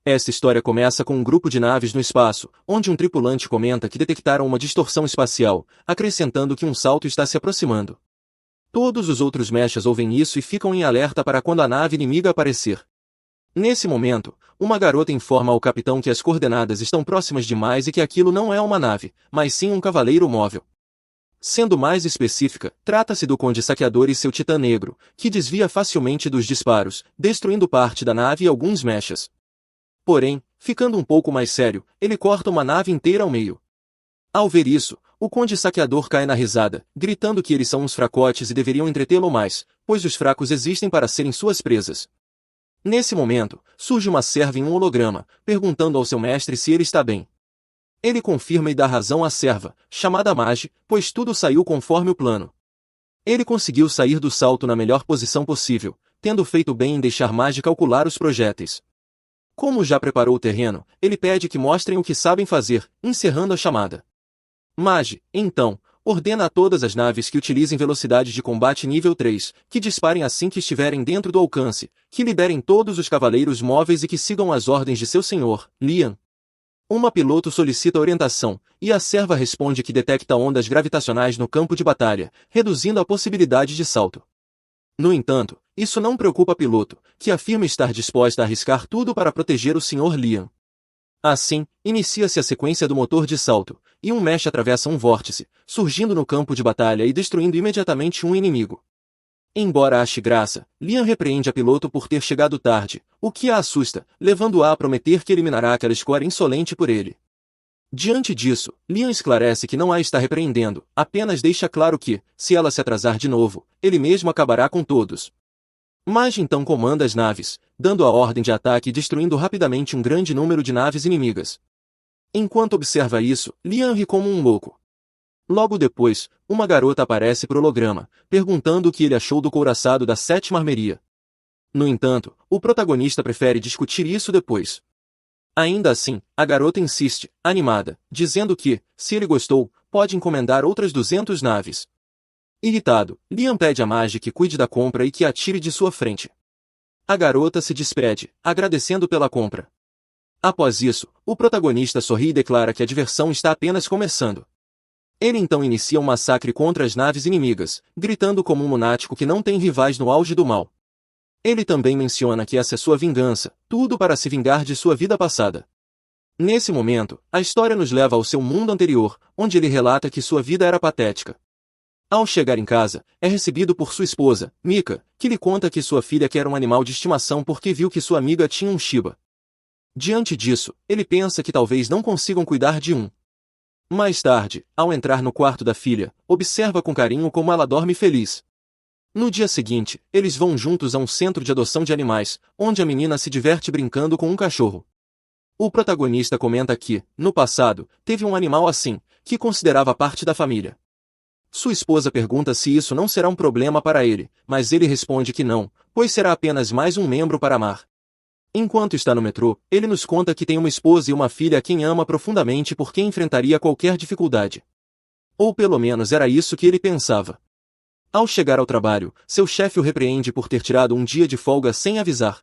Esta história começa com um grupo de naves no espaço, onde um tripulante comenta que detectaram uma distorção espacial, acrescentando que um salto está se aproximando. Todos os outros mechas ouvem isso e ficam em alerta para quando a nave inimiga aparecer. Nesse momento, uma garota informa ao capitão que as coordenadas estão próximas demais e que aquilo não é uma nave, mas sim um cavaleiro móvel. Sendo mais específica, trata-se do Conde Saqueador e seu Titã Negro, que desvia facilmente dos disparos, destruindo parte da nave e alguns mechas. Porém, ficando um pouco mais sério, ele corta uma nave inteira ao meio. Ao ver isso, o Conde Saqueador cai na risada, gritando que eles são uns fracotes e deveriam entretê-lo mais, pois os fracos existem para serem suas presas. Nesse momento, surge uma serva em um holograma, perguntando ao seu mestre se ele está bem. Ele confirma e dá razão à serva, chamada Mage, pois tudo saiu conforme o plano. Ele conseguiu sair do salto na melhor posição possível, tendo feito bem em deixar Mage calcular os projéteis. Como já preparou o terreno, ele pede que mostrem o que sabem fazer, encerrando a chamada. Mage, então, ordena a todas as naves que utilizem velocidade de combate nível 3, que disparem assim que estiverem dentro do alcance, que liberem todos os cavaleiros móveis e que sigam as ordens de seu senhor, Lian. Uma piloto solicita orientação, e a serva responde que detecta ondas gravitacionais no campo de batalha, reduzindo a possibilidade de salto. No entanto, isso não preocupa a piloto, que afirma estar disposta a arriscar tudo para proteger o Sr. Lian. Assim, inicia-se a sequência do motor de salto, e um mecha atravessa um vórtice, surgindo no campo de batalha e destruindo imediatamente um inimigo. Embora ache graça, Lian repreende a piloto por ter chegado tarde, o que a assusta, levando-a a prometer que eliminará aquela escória insolente por ele. Diante disso, Lian esclarece que não a está repreendendo, apenas deixa claro que, se ela se atrasar de novo, ele mesmo acabará com todos. Mage então comanda as naves, dando a ordem de ataque e destruindo rapidamente um grande número de naves inimigas. Enquanto observa isso, Lian ri como um louco. Logo depois, uma garota aparece por holograma, perguntando o que ele achou do couraçado da Sétima Armeria. No entanto, o protagonista prefere discutir isso depois. Ainda assim, a garota insiste, animada, dizendo que, se ele gostou, pode encomendar outras 200 naves. Irritado, Lian pede a Mage que cuide da compra e que a tire de sua frente. A garota se despede, agradecendo pela compra. Após isso, o protagonista sorri e declara que a diversão está apenas começando. Ele então inicia um massacre contra as naves inimigas, gritando como um lunático que não tem rivais no auge do mal. Ele também menciona que essa é sua vingança, tudo para se vingar de sua vida passada. Nesse momento, a história nos leva ao seu mundo anterior, onde ele relata que sua vida era patética. Ao chegar em casa, é recebido por sua esposa, Mika, que lhe conta que sua filha quer um animal de estimação porque viu que sua amiga tinha um Shiba. Diante disso, ele pensa que talvez não consigam cuidar de um. Mais tarde, ao entrar no quarto da filha, observa com carinho como ela dorme feliz. No dia seguinte, eles vão juntos a um centro de adoção de animais, onde a menina se diverte brincando com um cachorro. O protagonista comenta que, no passado, teve um animal assim, que considerava parte da família. Sua esposa pergunta se isso não será um problema para ele, mas ele responde que não, pois será apenas mais um membro para amar. Enquanto está no metrô, ele nos conta que tem uma esposa e uma filha a quem ama profundamente por quem enfrentaria qualquer dificuldade. Ou pelo menos era isso que ele pensava. Ao chegar ao trabalho, seu chefe o repreende por ter tirado um dia de folga sem avisar.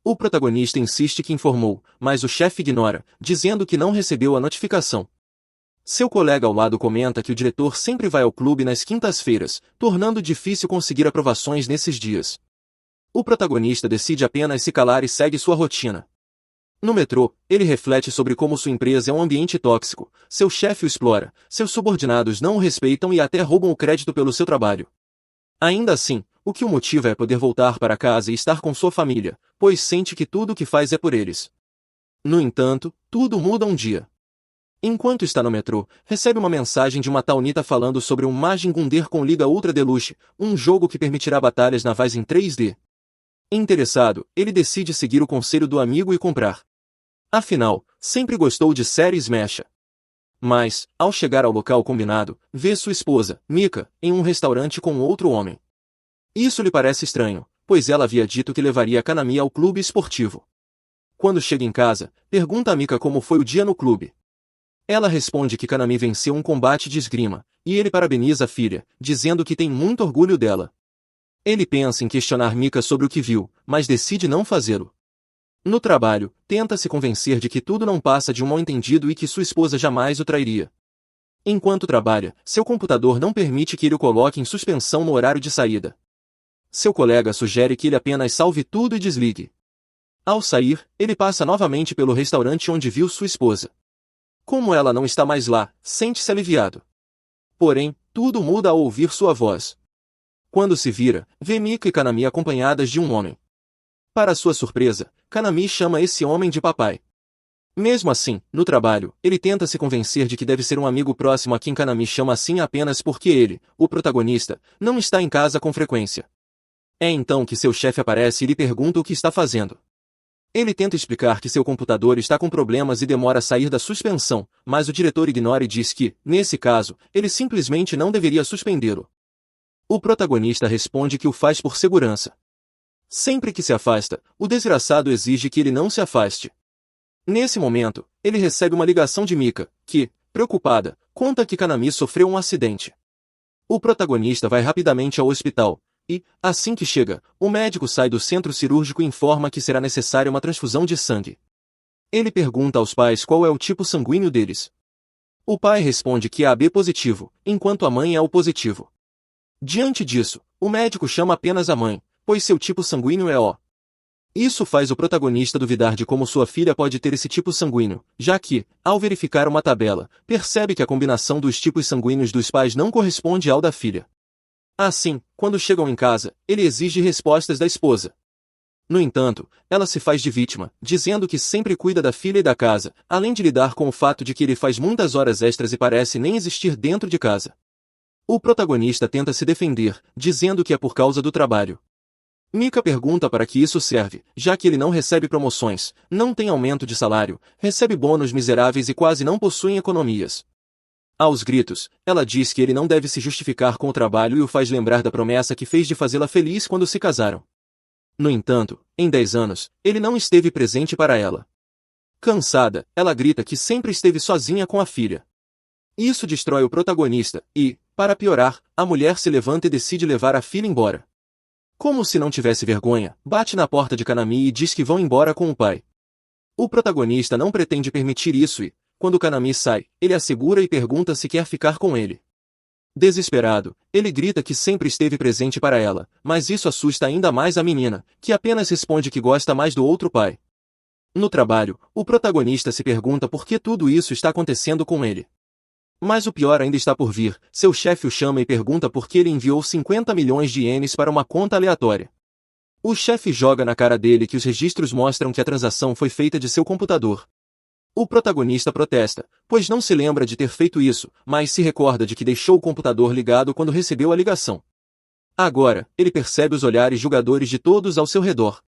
O protagonista insiste que informou, mas o chefe ignora, dizendo que não recebeu a notificação. Seu colega ao lado comenta que o diretor sempre vai ao clube nas quintas-feiras, tornando difícil conseguir aprovações nesses dias. O protagonista decide apenas se calar e segue sua rotina. No metrô, ele reflete sobre como sua empresa é um ambiente tóxico, seu chefe o explora, seus subordinados não o respeitam e até roubam o crédito pelo seu trabalho. Ainda assim, o que o motiva é poder voltar para casa e estar com sua família, pois sente que tudo o que faz é por eles. No entanto, tudo muda um dia. Enquanto está no metrô, recebe uma mensagem de uma tal Nita falando sobre um Majin Gunder com Liga Ultra Deluxe, um jogo que permitirá batalhas navais em 3D. Interessado, ele decide seguir o conselho do amigo e comprar. Afinal, sempre gostou de séries mecha. Mas, ao chegar ao local combinado, vê sua esposa, Mika, em um restaurante com outro homem. Isso lhe parece estranho, pois ela havia dito que levaria Kanami ao clube esportivo. Quando chega em casa, pergunta a Mika como foi o dia no clube. Ela responde que Kanami venceu um combate de esgrima, e ele parabeniza a filha, dizendo que tem muito orgulho dela. Ele pensa em questionar Mika sobre o que viu, mas decide não fazê-lo. No trabalho, tenta se convencer de que tudo não passa de um mal-entendido e que sua esposa jamais o trairia. Enquanto trabalha, seu computador não permite que ele o coloque em suspensão no horário de saída. Seu colega sugere que ele apenas salve tudo e desligue. Ao sair, ele passa novamente pelo restaurante onde viu sua esposa. Como ela não está mais lá, sente-se aliviado. Porém, tudo muda ao ouvir sua voz. Quando se vira, vê Mika e Kanami acompanhadas de um homem. Para sua surpresa, Kanami chama esse homem de papai. Mesmo assim, no trabalho, ele tenta se convencer de que deve ser um amigo próximo a quem Kanami chama assim apenas porque ele, o protagonista, não está em casa com frequência. É então que seu chefe aparece e lhe pergunta o que está fazendo. Ele tenta explicar que seu computador está com problemas e demora a sair da suspensão, mas o diretor ignora e diz que, nesse caso, ele simplesmente não deveria suspendê-lo. O protagonista responde que o faz por segurança. Sempre que se afasta, o desgraçado exige que ele não se afaste. Nesse momento, ele recebe uma ligação de Mika, que, preocupada, conta que Kanami sofreu um acidente. O protagonista vai rapidamente ao hospital, e, assim que chega, o médico sai do centro cirúrgico e informa que será necessária uma transfusão de sangue. Ele pergunta aos pais qual é o tipo sanguíneo deles. O pai responde que é AB positivo, enquanto a mãe é O positivo. Diante disso, o médico chama apenas a mãe, pois seu tipo sanguíneo é O. Isso faz o protagonista duvidar de como sua filha pode ter esse tipo sanguíneo, já que, ao verificar uma tabela, percebe que a combinação dos tipos sanguíneos dos pais não corresponde ao da filha. Assim, quando chegam em casa, ele exige respostas da esposa. No entanto, ela se faz de vítima, dizendo que sempre cuida da filha e da casa, além de lidar com o fato de que ele faz muitas horas extras e parece nem existir dentro de casa. O protagonista tenta se defender, dizendo que é por causa do trabalho. Mika pergunta para que isso serve, já que ele não recebe promoções, não tem aumento de salário, recebe bônus miseráveis e quase não possui economias. Aos gritos, ela diz que ele não deve se justificar com o trabalho e o faz lembrar da promessa que fez de fazê-la feliz quando se casaram. No entanto, em 10 anos, ele não esteve presente para ela. Cansada, ela grita que sempre esteve sozinha com a filha. Isso destrói o protagonista e, para piorar, a mulher se levanta e decide levar a filha embora. Como se não tivesse vergonha, bate na porta de Kanami e diz que vão embora com o pai. O protagonista não pretende permitir isso e, quando Kanami sai, ele a segura e pergunta se quer ficar com ele. Desesperado, ele grita que sempre esteve presente para ela, mas isso assusta ainda mais a menina, que apenas responde que gosta mais do outro pai. No trabalho, o protagonista se pergunta por que tudo isso está acontecendo com ele. Mas o pior ainda está por vir, seu chefe o chama e pergunta por que ele enviou 50 milhões de ienes para uma conta aleatória. O chefe joga na cara dele que os registros mostram que a transação foi feita de seu computador. O protagonista protesta, pois não se lembra de ter feito isso, mas se recorda de que deixou o computador ligado quando recebeu a ligação. Agora, ele percebe os olhares julgadores de todos ao seu redor.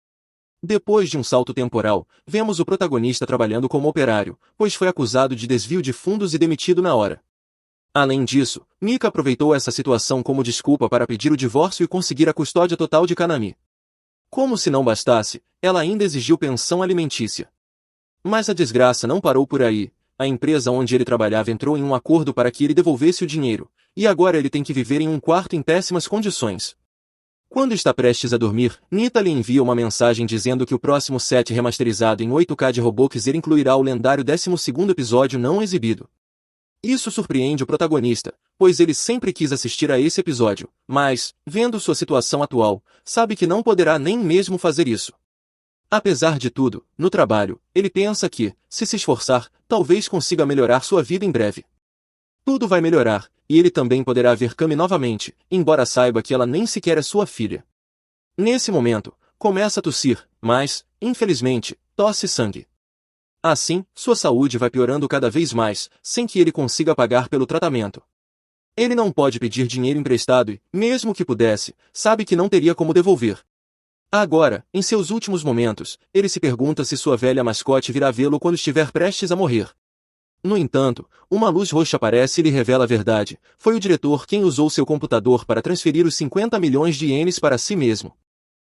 Depois de um salto temporal, vemos o protagonista trabalhando como operário, pois foi acusado de desvio de fundos e demitido na hora. Além disso, Mika aproveitou essa situação como desculpa para pedir o divórcio e conseguir a custódia total de Kanami. Como se não bastasse, ela ainda exigiu pensão alimentícia. Mas a desgraça não parou por aí. A empresa onde ele trabalhava entrou em um acordo para que ele devolvesse o dinheiro, e agora ele tem que viver em um quarto em péssimas condições. Quando está prestes a dormir, Nita lhe envia uma mensagem dizendo que o próximo set remasterizado em 8K de Roblox incluirá o lendário 12º episódio não exibido. Isso surpreende o protagonista, pois ele sempre quis assistir a esse episódio, mas, vendo sua situação atual, sabe que não poderá nem mesmo fazer isso. Apesar de tudo, no trabalho, ele pensa que, se esforçar, talvez consiga melhorar sua vida em breve. Tudo vai melhorar, e ele também poderá ver Kami novamente, embora saiba que ela nem sequer é sua filha. Nesse momento, começa a tossir, mas, infelizmente, tosse sangue. Assim, sua saúde vai piorando cada vez mais, sem que ele consiga pagar pelo tratamento. Ele não pode pedir dinheiro emprestado e, mesmo que pudesse, sabe que não teria como devolver. Agora, em seus últimos momentos, ele se pergunta se sua velha mascote virá vê-lo quando estiver prestes a morrer. No entanto, uma luz roxa aparece e lhe revela a verdade. Foi o diretor quem usou seu computador para transferir os 50 milhões de ienes para si mesmo.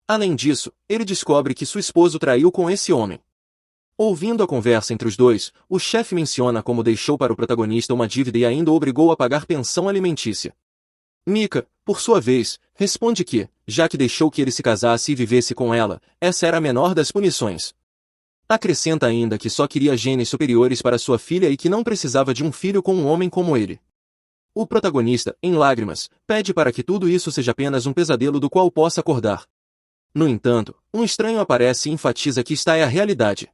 Além disso, ele descobre que sua esposa o traiu com esse homem. Ouvindo a conversa entre os dois, o chefe menciona como deixou para o protagonista uma dívida e ainda o obrigou a pagar pensão alimentícia. Mika, por sua vez, responde que, já que deixou que ele se casasse e vivesse com ela, essa era a menor das punições. Acrescenta ainda que só queria genes superiores para sua filha e que não precisava de um filho com um homem como ele. O protagonista, em lágrimas, pede para que tudo isso seja apenas um pesadelo do qual possa acordar. No entanto, um estranho aparece e enfatiza que esta é a realidade.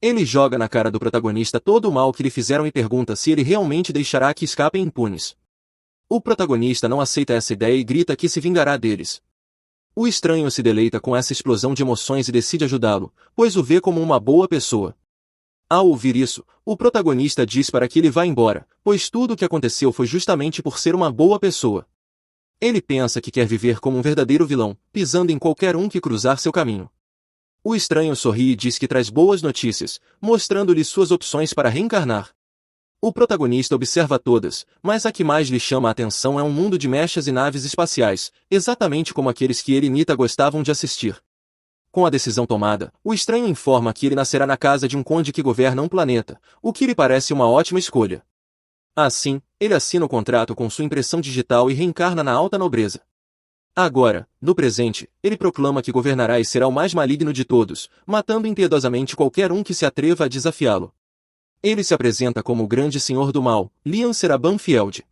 Ele joga na cara do protagonista todo o mal que lhe fizeram e pergunta se ele realmente deixará que escapem impunes. O protagonista não aceita essa ideia e grita que se vingará deles. O estranho se deleita com essa explosão de emoções e decide ajudá-lo, pois o vê como uma boa pessoa. Ao ouvir isso, o protagonista diz para que ele vá embora, pois tudo o que aconteceu foi justamente por ser uma boa pessoa. Ele pensa que quer viver como um verdadeiro vilão, pisando em qualquer um que cruzar seu caminho. O estranho sorri e diz que traz boas notícias, mostrando-lhe suas opções para reencarnar. O protagonista observa todas, mas a que mais lhe chama a atenção é um mundo de mechas e naves espaciais, exatamente como aqueles que ele e Nita gostavam de assistir. Com a decisão tomada, o estranho informa que ele nascerá na casa de um conde que governa um planeta, o que lhe parece uma ótima escolha. Assim, ele assina o contrato com sua impressão digital e reencarna na alta nobreza. Agora, no presente, ele proclama que governará e será o mais maligno de todos, matando impiedosamente qualquer um que se atreva a desafiá-lo. Ele se apresenta como o grande senhor do mal, Lian Serabanfield.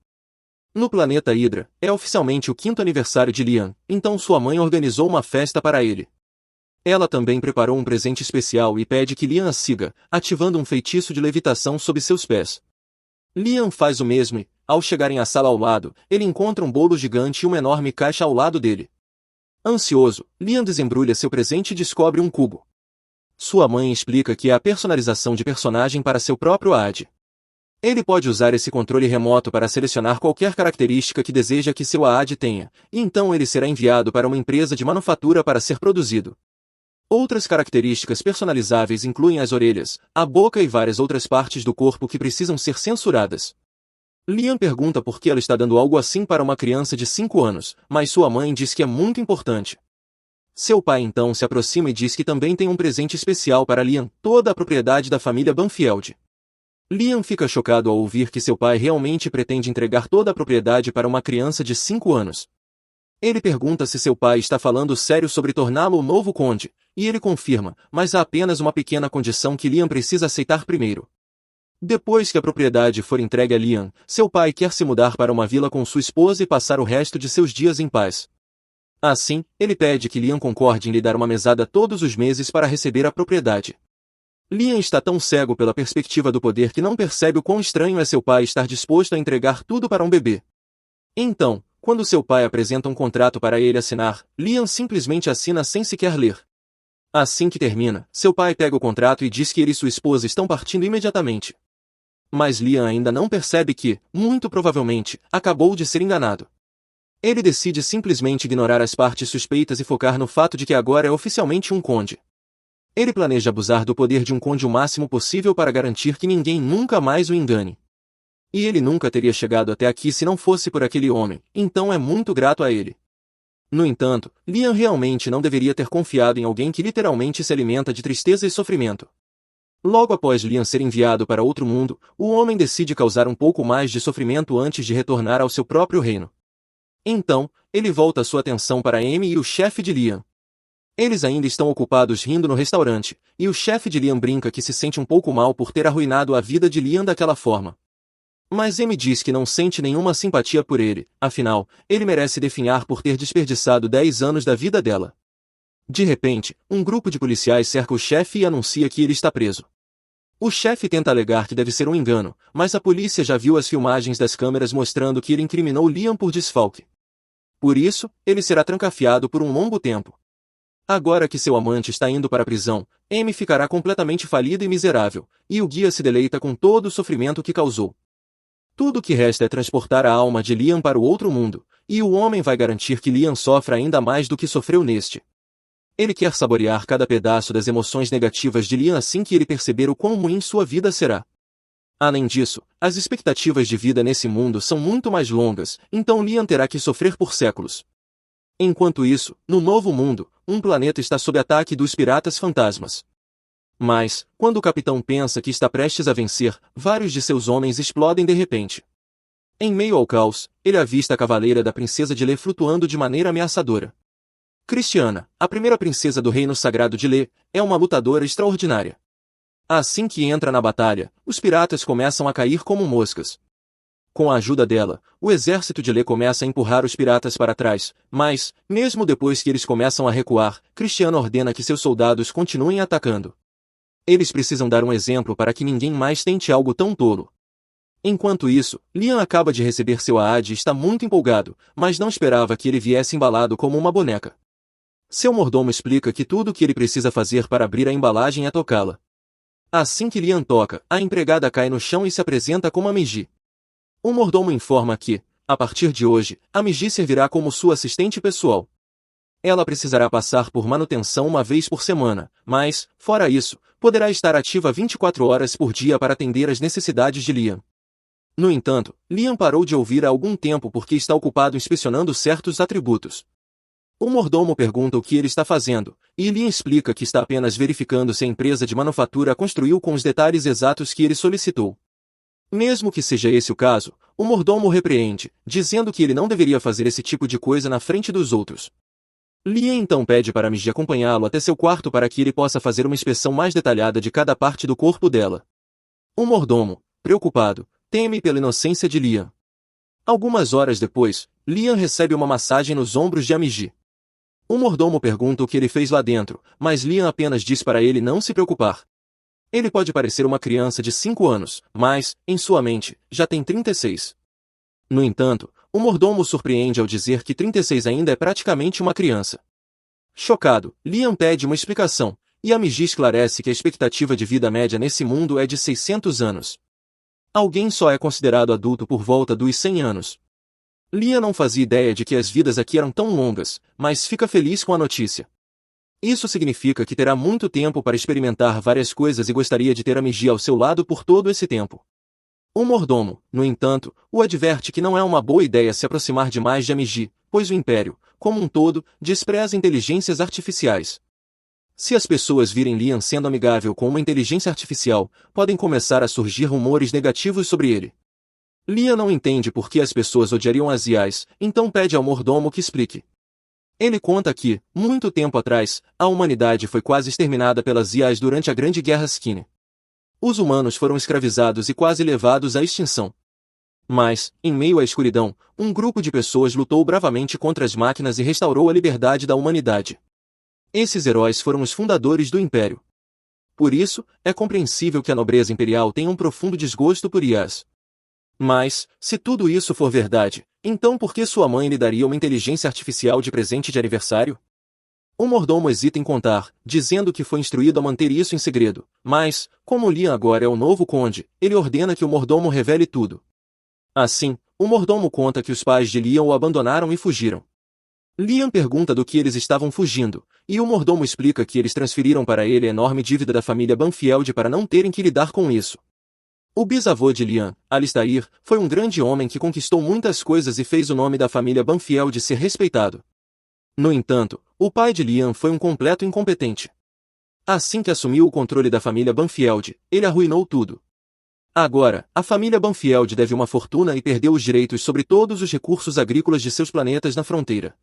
No planeta Hydra, é oficialmente o 5º aniversário de Lian, então sua mãe organizou uma festa para ele. Ela também preparou um presente especial e pede que Lian a siga, ativando um feitiço de levitação sob seus pés. Lian faz o mesmo e, ao chegarem à sala ao lado, ele encontra um bolo gigante e uma enorme caixa ao lado dele. Ansioso, Lian desembrulha seu presente e descobre um cubo. Sua mãe explica que é a personalização de personagem para seu próprio AD. Ele pode usar esse controle remoto para selecionar qualquer característica que deseja que seu AD tenha, e então ele será enviado para uma empresa de manufatura para ser produzido. Outras características personalizáveis incluem as orelhas, a boca e várias outras partes do corpo que precisam ser censuradas. Lian pergunta por que ela está dando algo assim para uma criança de 5 anos, mas sua mãe diz que é muito importante. Seu pai então se aproxima e diz que também tem um presente especial para Lian, toda a propriedade da família Banfield. Lian fica chocado ao ouvir que seu pai realmente pretende entregar toda a propriedade para uma criança de 5 anos. Ele pergunta se seu pai está falando sério sobre torná-lo o novo conde, e ele confirma, mas há apenas uma pequena condição que Lian precisa aceitar primeiro. Depois que a propriedade for entregue a Lian, seu pai quer se mudar para uma vila com sua esposa e passar o resto de seus dias em paz. Assim, ele pede que Lian concorde em lhe dar uma mesada todos os meses para receber a propriedade. Lian está tão cego pela perspectiva do poder que não percebe o quão estranho é seu pai estar disposto a entregar tudo para um bebê. Então, quando seu pai apresenta um contrato para ele assinar, Lian simplesmente assina sem sequer ler. Assim que termina, seu pai pega o contrato e diz que ele e sua esposa estão partindo imediatamente. Mas Lian ainda não percebe que, muito provavelmente, acabou de ser enganado. Ele decide simplesmente ignorar as partes suspeitas e focar no fato de que agora é oficialmente um conde. Ele planeja abusar do poder de um conde o máximo possível para garantir que ninguém nunca mais o engane. E ele nunca teria chegado até aqui se não fosse por aquele homem, então é muito grato a ele. No entanto, Lian realmente não deveria ter confiado em alguém que literalmente se alimenta de tristeza e sofrimento. Logo após Lian ser enviado para outro mundo, o homem decide causar um pouco mais de sofrimento antes de retornar ao seu próprio reino. Então, ele volta sua atenção para Amy e o chefe de Lian. Eles ainda estão ocupados rindo no restaurante, e o chefe de Lian brinca que se sente um pouco mal por ter arruinado a vida de Lian daquela forma. Mas Amy diz que não sente nenhuma simpatia por ele, afinal, ele merece definhar por ter desperdiçado 10 anos da vida dela. De repente, um grupo de policiais cerca o chefe e anuncia que ele está preso. O chefe tenta alegar que deve ser um engano, mas a polícia já viu as filmagens das câmeras mostrando que ele incriminou Lian por desfalque. Por isso, ele será trancafiado por um longo tempo. Agora que seu amante está indo para a prisão, Amy ficará completamente falida e miserável, e o guia se deleita com todo o sofrimento que causou. Tudo o que resta é transportar a alma de Lian para o outro mundo, e o homem vai garantir que Lian sofra ainda mais do que sofreu neste. Ele quer saborear cada pedaço das emoções negativas de Lian assim que ele perceber o quão ruim sua vida será. Além disso, as expectativas de vida nesse mundo são muito mais longas, então Lian terá que sofrer por séculos. Enquanto isso, no novo mundo, um planeta está sob ataque dos piratas fantasmas. Mas, quando o capitão pensa que está prestes a vencer, vários de seus homens explodem de repente. Em meio ao caos, ele avista a cavaleira da princesa de Lê flutuando de maneira ameaçadora. Cristiana, a primeira princesa do reino sagrado de Lê, é uma lutadora extraordinária. Assim que entra na batalha, os piratas começam a cair como moscas. Com a ajuda dela, o exército de Lê começa a empurrar os piratas para trás, mas, mesmo depois que eles começam a recuar, Cristiana ordena que seus soldados continuem atacando. Eles precisam dar um exemplo para que ninguém mais tente algo tão tolo. Enquanto isso, Liam acaba de receber seu AAD e está muito empolgado, mas não esperava que ele viesse embalado como uma boneca. Seu mordomo explica que tudo o que ele precisa fazer para abrir a embalagem é tocá-la. Assim que Liam toca, a empregada cai no chão e se apresenta como a Migi. O mordomo informa que, a partir de hoje, a Migi servirá como sua assistente pessoal. Ela precisará passar por manutenção uma vez por semana, mas, fora isso, poderá estar ativa 24 horas por dia para atender às necessidades de Liam. No entanto, Liam parou de ouvir há algum tempo porque está ocupado inspecionando certos atributos. O mordomo pergunta o que ele está fazendo, e Liam explica que está apenas verificando se a empresa de manufatura construiu com os detalhes exatos que ele solicitou. Mesmo que seja esse o caso, o mordomo o repreende, dizendo que ele não deveria fazer esse tipo de coisa na frente dos outros. Liam então pede para Migi acompanhá-lo até seu quarto para que ele possa fazer uma inspeção mais detalhada de cada parte do corpo dela. O mordomo, preocupado, teme pela inocência de Liam. Algumas horas depois, Liam recebe uma massagem nos ombros de Migi. O mordomo pergunta o que ele fez lá dentro, mas Liam apenas diz para ele não se preocupar. Ele pode parecer uma criança de 5 anos, mas, em sua mente, já tem 36. No entanto, o mordomo surpreende ao dizer que 36 ainda é praticamente uma criança. Chocado, Liam pede uma explicação, e a Migi esclarece que a expectativa de vida média nesse mundo é de 600 anos. Alguém só é considerado adulto por volta dos 100 anos. Liam não fazia ideia de que as vidas aqui eram tão longas, mas fica feliz com a notícia. Isso significa que terá muito tempo para experimentar várias coisas e gostaria de ter a Migi ao seu lado por todo esse tempo. O mordomo, no entanto, o adverte que não é uma boa ideia se aproximar demais de Migi, pois o Império, como um todo, despreza inteligências artificiais. Se as pessoas virem Liam sendo amigável com uma inteligência artificial, podem começar a surgir rumores negativos sobre ele. Liam não entende por que as pessoas odiariam as IAs, então pede ao mordomo que explique. Ele conta que, muito tempo atrás, a humanidade foi quase exterminada pelas IAs durante a Grande Guerra Skinny. Os humanos foram escravizados e quase levados à extinção. Mas, em meio à escuridão, um grupo de pessoas lutou bravamente contra as máquinas e restaurou a liberdade da humanidade. Esses heróis foram os fundadores do Império. Por isso, é compreensível que a nobreza imperial tenha um profundo desgosto por IAs. Mas, se tudo isso for verdade, então por que sua mãe lhe daria uma inteligência artificial de presente de aniversário? O mordomo hesita em contar, dizendo que foi instruído a manter isso em segredo, mas, como Liam agora é o novo conde, ele ordena que o mordomo revele tudo. Assim, o mordomo conta que os pais de Liam o abandonaram e fugiram. Liam pergunta do que eles estavam fugindo, e o mordomo explica que eles transferiram para ele a enorme dívida da família Banfield para não terem que lidar com isso. O bisavô de Liam, Alistair, foi um grande homem que conquistou muitas coisas e fez o nome da família Banfield ser respeitado. No entanto, o pai de Liam foi um completo incompetente. Assim que assumiu o controle da família Banfield, ele arruinou tudo. Agora, a família Banfield deve uma fortuna e perdeu os direitos sobre todos os recursos agrícolas de seus planetas na fronteira.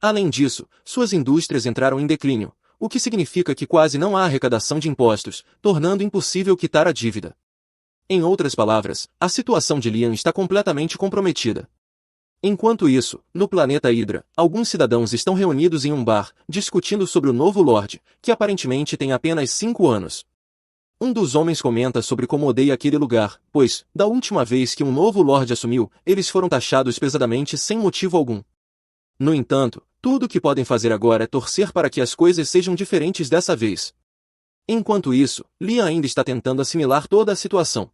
Além disso, suas indústrias entraram em declínio, o que significa que quase não há arrecadação de impostos, tornando impossível quitar a dívida. Em outras palavras, a situação de Liam está completamente comprometida. Enquanto isso, no planeta Hydra, alguns cidadãos estão reunidos em um bar, discutindo sobre o novo Lorde, que aparentemente tem apenas 5 anos. Um dos homens comenta sobre como odeia aquele lugar, pois, da última vez que um novo Lorde assumiu, eles foram taxados pesadamente sem motivo algum. No entanto, tudo o que podem fazer agora é torcer para que as coisas sejam diferentes dessa vez. Enquanto isso, Liam ainda está tentando assimilar toda a situação.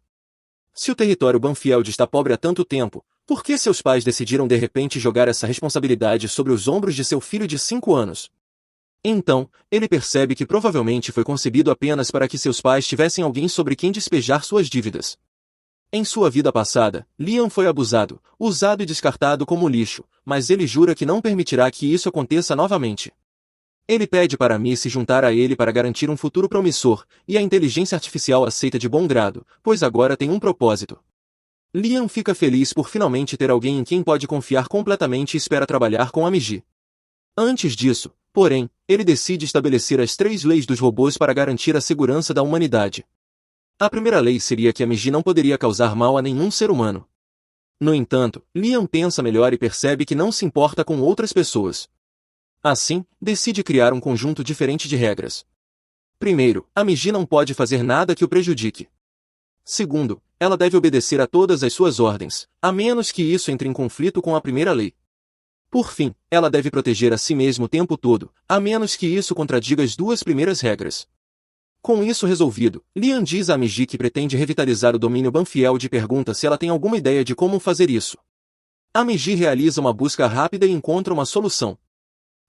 Se o território Banfield está pobre há tanto tempo, por que seus pais decidiram de repente jogar essa responsabilidade sobre os ombros de seu filho de 5 anos? Então, ele percebe que provavelmente foi concebido apenas para que seus pais tivessem alguém sobre quem despejar suas dívidas. Em sua vida passada, Liam foi abusado, usado e descartado como lixo, mas ele jura que não permitirá que isso aconteça novamente. Ele pede para Amy se juntar a ele para garantir um futuro promissor, e a inteligência artificial aceita de bom grado, pois agora tem um propósito. Liam fica feliz por finalmente ter alguém em quem pode confiar completamente e espera trabalhar com a Migi. Antes disso, Porém, ele decide estabelecer as 3 leis dos robôs para garantir a segurança da humanidade. A primeira lei seria que a Migi não poderia causar mal a nenhum ser humano. No entanto, Liam pensa melhor e percebe que não se importa com outras pessoas. Assim, decide criar um conjunto diferente de regras. Primeiro, a Migi não pode fazer nada que o prejudique. Segundo, ela deve obedecer a todas as suas ordens, a menos que isso entre em conflito com a primeira lei. Por fim, ela deve proteger a si mesma o tempo todo, a menos que isso contradiga as 2 primeiras regras. Com isso resolvido, Liam diz a Migi que pretende revitalizar o domínio Banfield e pergunta se ela tem alguma ideia de como fazer isso. A Migi realiza uma busca rápida e encontra uma solução.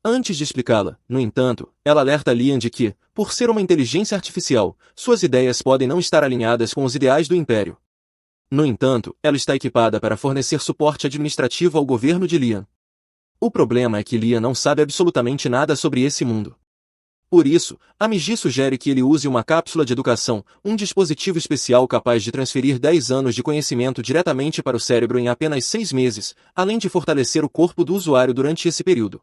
Antes de explicá-la, no entanto, ela alerta Liam de que, por ser uma inteligência artificial, suas ideias podem não estar alinhadas com os ideais do Império. No entanto, ela está equipada para fornecer suporte administrativo ao governo de Liam. O problema é que Liam não sabe absolutamente nada sobre esse mundo. Por isso, a Migi sugere que ele use uma cápsula de educação, um dispositivo especial capaz de transferir 10 anos de conhecimento diretamente para o cérebro em apenas 6 meses, além de fortalecer o corpo do usuário durante esse período.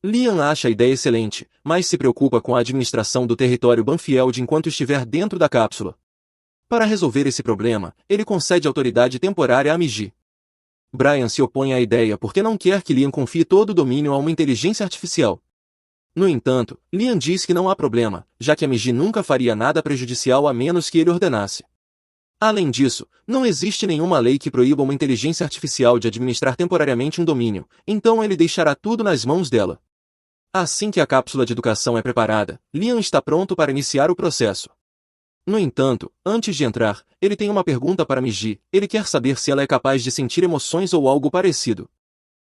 Liam acha a ideia excelente, mas se preocupa com a administração do território Banfield enquanto estiver dentro da cápsula. Para resolver esse problema, ele concede autoridade temporária a Migi. Brian se opõe à ideia porque não quer que Liam confie todo o domínio a uma inteligência artificial. No entanto, Liam diz que não há problema, já que a Migi nunca faria nada prejudicial a menos que ele ordenasse. Além disso, não existe nenhuma lei que proíba uma inteligência artificial de administrar temporariamente um domínio, então ele deixará tudo nas mãos dela. Assim que a cápsula de educação é preparada, Liam está pronto para iniciar o processo. No entanto, antes de entrar, ele tem uma pergunta para Migi. Ele quer saber se ela é capaz de sentir emoções ou algo parecido.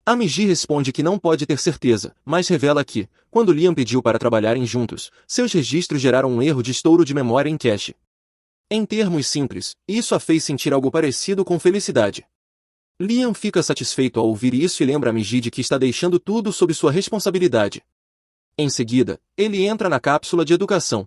A Migi responde que não pode ter certeza, mas revela que, quando Liam pediu para trabalharem juntos, seus registros geraram um erro de estouro de memória em cache. Em termos simples, isso a fez sentir algo parecido com felicidade. Liam fica satisfeito ao ouvir isso e lembra a Migi de que está deixando tudo sob sua responsabilidade. Em seguida, ele entra na cápsula de educação.